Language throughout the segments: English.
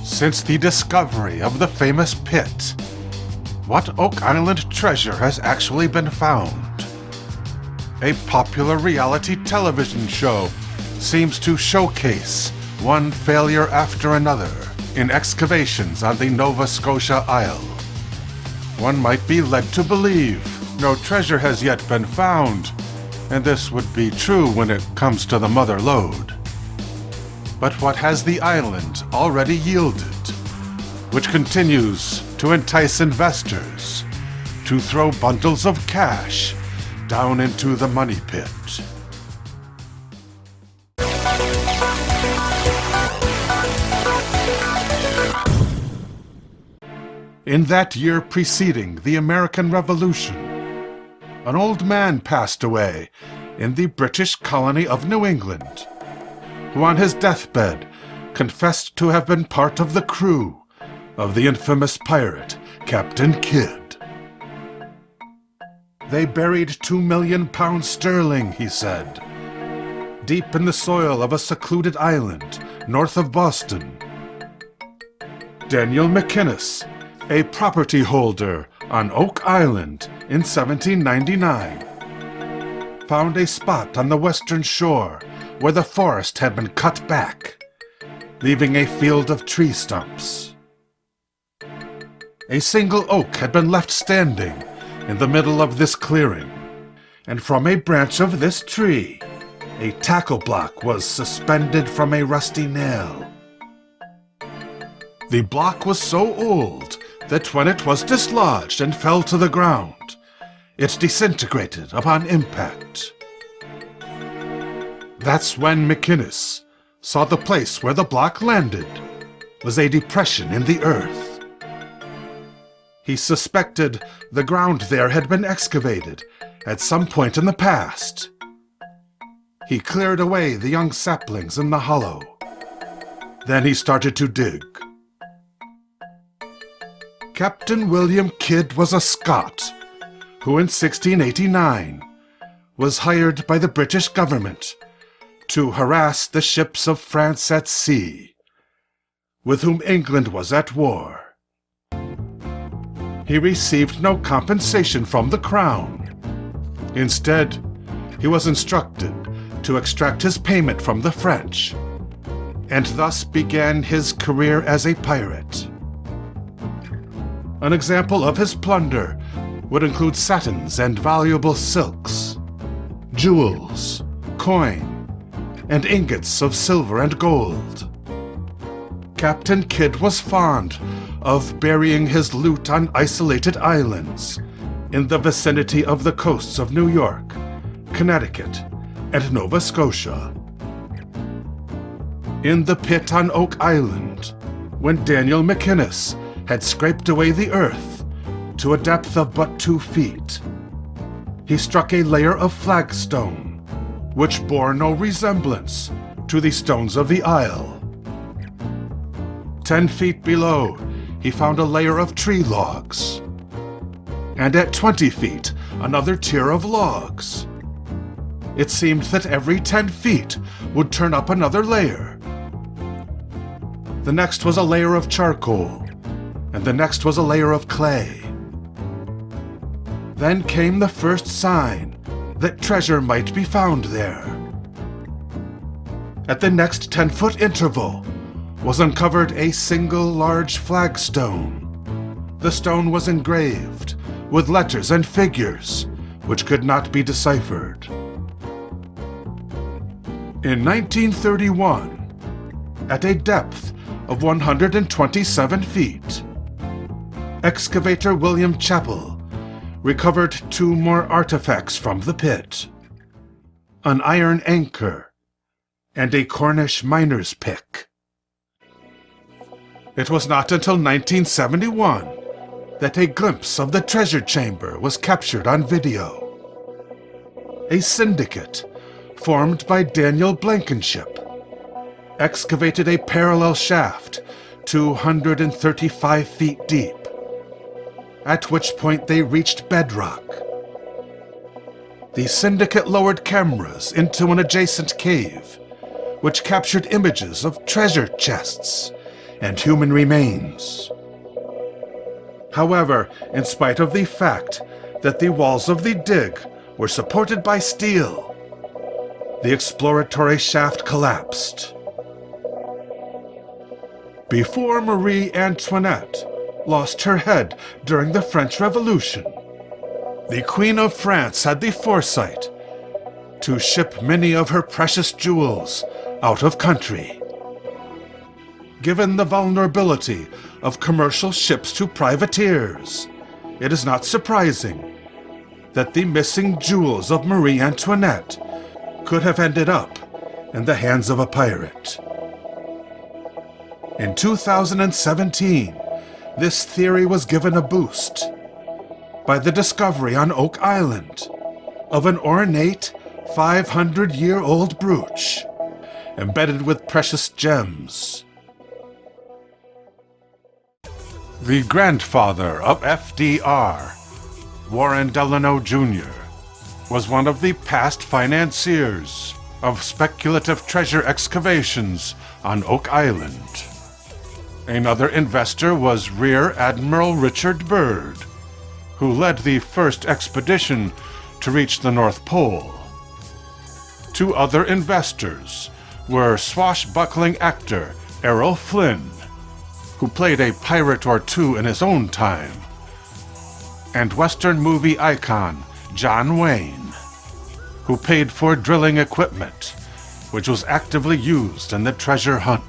Since the discovery of the famous pit, what Oak Island treasure has actually been found? A popular reality television show seems to showcase one failure after another in excavations on the Nova Scotia Isle. One might be led to believe no treasure has yet been found, and this would be true when it comes to the mother lode. But what has the island already yielded, which continues to entice investors to throw bundles of cash down into the money pit? In that year preceding the American Revolution, an old man passed away in the British colony of New England, who on his deathbed confessed to have been part of the crew of the infamous pirate Captain Kidd. They buried £2 million sterling, he said, deep in the soil of a secluded island north of Boston. Daniel McInnis, a property holder on Oak Island in 1799, found a spot on the western shore where the forest had been cut back, leaving a field of tree stumps. A single oak had been left standing in the middle of this clearing, and from a branch of this tree, a tackle block was suspended from a rusty nail. The block was so old that when it was dislodged and fell to the ground, it disintegrated upon impact. That's when McInnis saw the place where the block landed was a depression in the earth. He suspected the ground there had been excavated at some point in the past. He cleared away the young saplings in the hollow. Then he started to dig. Captain William Kidd was a Scot who in 1689 was hired by the British government to harass the ships of France at sea, with whom England was at war. He received no compensation from the Crown. Instead, he was instructed to extract his payment from the French, and thus began his career as a pirate. An example of his plunder would include satins and valuable silks, jewels, coin, and ingots of silver and gold. Captain Kidd was fond of burying his loot on isolated islands in the vicinity of the coasts of New York, Connecticut, and Nova Scotia. In the pit on Oak Island, when Daniel McInnis had scraped away the earth to a depth of but 2 feet, he struck a layer of flagstone, which bore no resemblance to the stones of the isle. 10 feet below, he found a layer of tree logs, and at 20 feet, another tier of logs. It seemed that every 10 feet would turn up another layer. The next was a layer of charcoal, and the next was a layer of clay. Then came the first sign that treasure might be found there. At the next 10-foot interval was uncovered a single large flagstone. The stone was engraved with letters and figures which could not be deciphered. In 1931, at a depth of 127 feet, excavator William Chappell recovered 2 more artifacts from the pit: an iron anchor and a Cornish miner's pick. It was not until 1971 that a glimpse of the treasure chamber was captured on video. A syndicate, formed by Daniel Blankenship, excavated a parallel shaft 235 feet deep, at which point they reached bedrock. The syndicate lowered cameras into an adjacent cave, which captured images of treasure chests and human remains. However, in spite of the fact that the walls of the dig were supported by steel, the exploratory shaft collapsed. Before Marie Antoinette lost her head during the French Revolution, the Queen of France had the foresight to ship many of her precious jewels out of country. Given the vulnerability of commercial ships to privateers, it is not surprising that the missing jewels of Marie Antoinette could have ended up in the hands of a pirate. In 2017, this theory was given a boost by the discovery on Oak Island of an ornate 500-year-old brooch embedded with precious gems. The grandfather of FDR, Warren Delano Jr., was one of the past financiers of speculative treasure excavations on Oak Island. Another investor was Rear Admiral Richard Byrd, who led the first expedition to reach the North Pole. Two other investors were swashbuckling actor Errol Flynn, who played a pirate or two in his own time, and Western movie icon John Wayne, who paid for drilling equipment, which was actively used in the treasure hunt.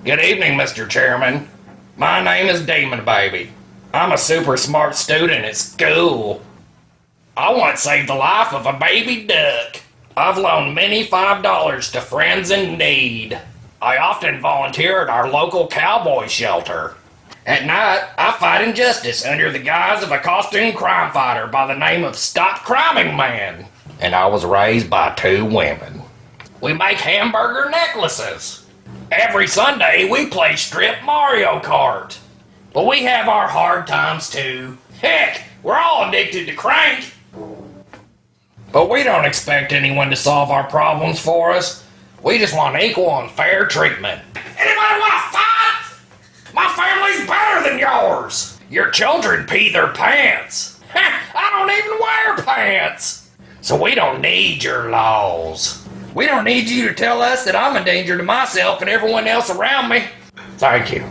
Good evening, Mr. Chairman. My name is Demon Baby. I'm a super smart student at school. I once saved the life of a baby duck. I've loaned many $5 to friends in need. I often volunteer at our local cowboy shelter. At night, I fight injustice under the guise of a costume crime fighter by the name of Stop Criming Man. And I was raised by two women. We make hamburger necklaces. Every Sunday, we play strip Mario Kart. But we have our hard times too. Heck, we're all addicted to crank. But we don't expect anyone to solve our problems for us. We just want equal and fair treatment. Anybody want to fight? My family's better than yours. Your children pee their pants. I don't even wear pants. So we don't need your laws. We don't need you to tell us that I'm a danger to myself and everyone else around me. Thank you.